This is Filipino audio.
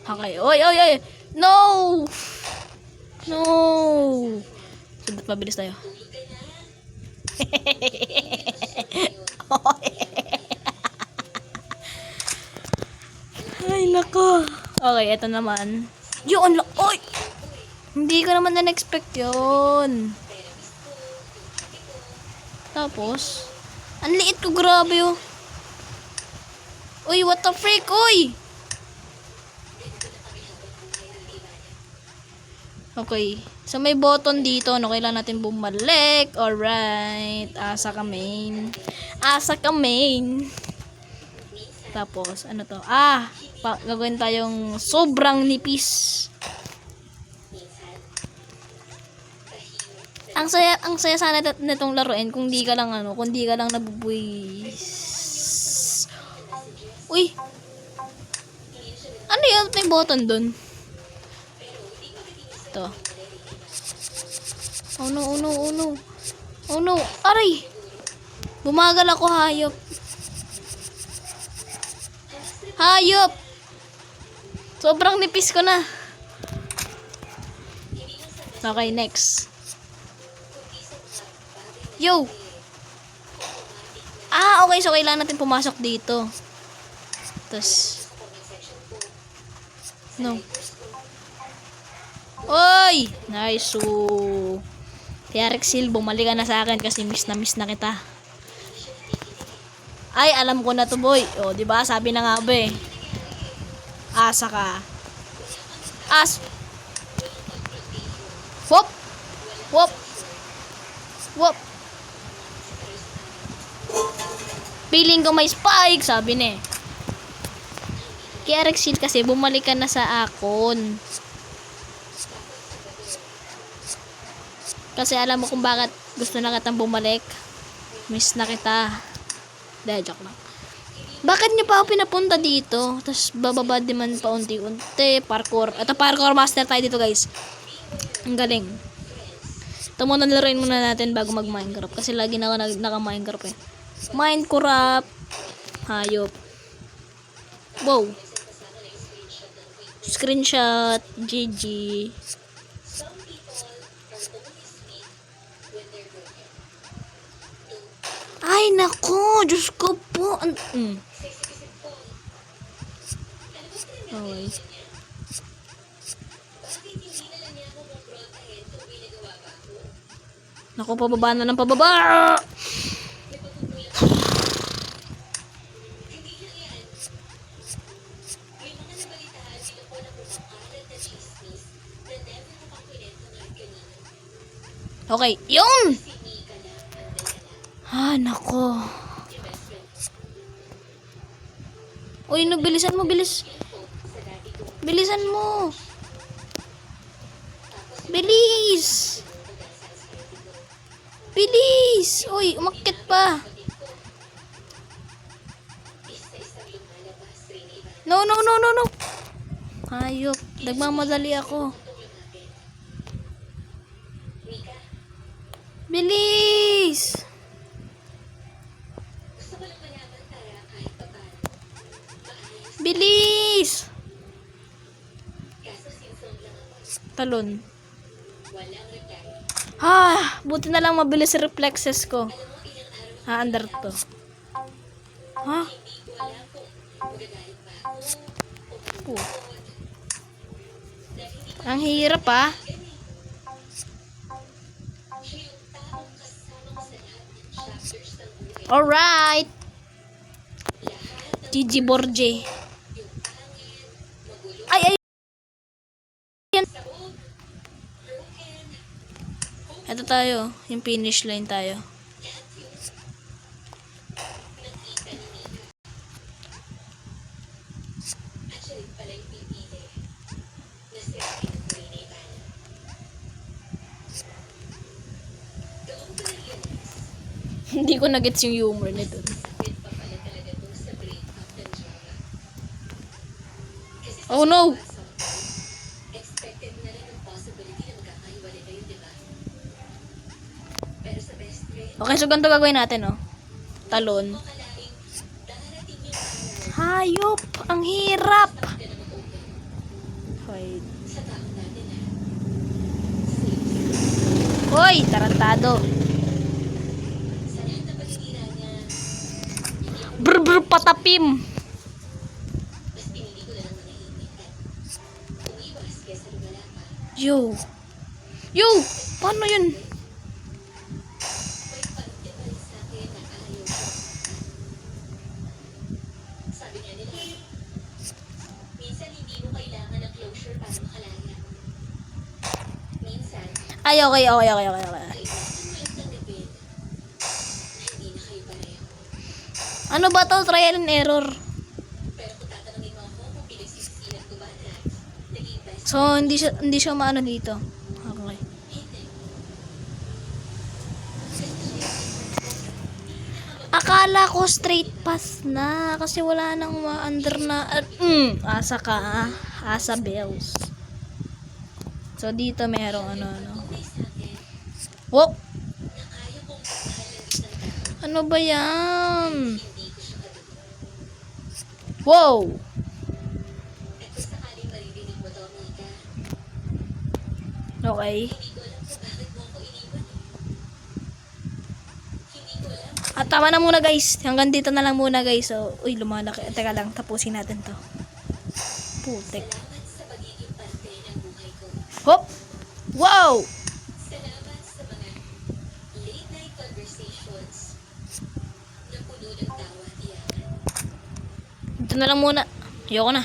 Okay. Oy, oy, oy. No! No! So, ba't mabilis tayo? Ay, nako. Okay, eto naman. Yun, oy! Hindi ko naman na-expect yun. Tapos, ang liit ko, grabe oh. Uy, what the freak, uy! Okay. So, may button dito. No, kailangan natin bumalik. Alright. Asa ka main. Asa ka main. Tapos, ano to? Gagawin tayong sobrang nipis. Ang saya sana nitong laruin kung di ka lang nabubuwis. Uy! Ano yun? May button dun. Ito. Oh no, oh no, oh no. Oh no, aray! Bumagal ako, hayop. Hayop! Sobrang nipis ko na. Okay, next. Yo! Okay. So, kailangan natin pumasok dito. Tapos, no. Oy! Nice. So, kaya Rexil, bumalik ka na sa akin kasi miss na kita. Ay, alam ko na to, boy. O, diba? Sabi na nga ba eh. Asa ka. Whoop! Whoop! Whoop! Feeling ko may spike, sabi ni. Kaya Rexil kasi bumalik ka na sa akon. Kasi alam mo kung bakit gusto na kitang bumalik. Miss na kita. Dahil joke lang. Bakit niyo pa ako pinapunta dito? Tapos bababa din man pa unti-unti. Parkour. Ito parkour master tayo dito guys. Ang galing. Ito muna laruin muna natin bago mag-Minecraft. Kasi lagi na ako naka-Minecraft eh. Minecraft. Hayop. Wow. Screenshot. GG. Ay, nako. Diyos ko po. Okay. Nako, pababa na ng pababa. Okay, yun! Nako. Uy, bilisan mo, bilis. Bilisan mo. Bilis. Bilis. Uy, umakyat pa. No. Hayop, nagmamadali ako. Bilis. Bilis. Talon. Buti na lang mabilis reflexes ko. Under to. Ang hirap Alright. GG Borje. Ay. Ito tayo. Yung finish line tayo. Hindi ko na-gets yung humor nito. Oh no! Okay, so ganito gagawin natin, Talon. Hayop! Ang hirap! Wait. Hoy, tarantado. Brr brr patapim. Yo. Yo, paano yun? Ay, okay. Ano ba to? Trial and error. So, hindi siya maano dito. Okay. Akala ko straight pass na kasi wala nang ma-under na asa ka, asa bells. So, dito merong ano. Whoop! Ano ba yan? Wow! Okay. At tama na muna guys. Hanggang dito na lang muna guys. So, uy, lumalaki. Teka lang, tapusin natin to. Putek. Hop! Wow! Dito na lang muna. Ayoko na.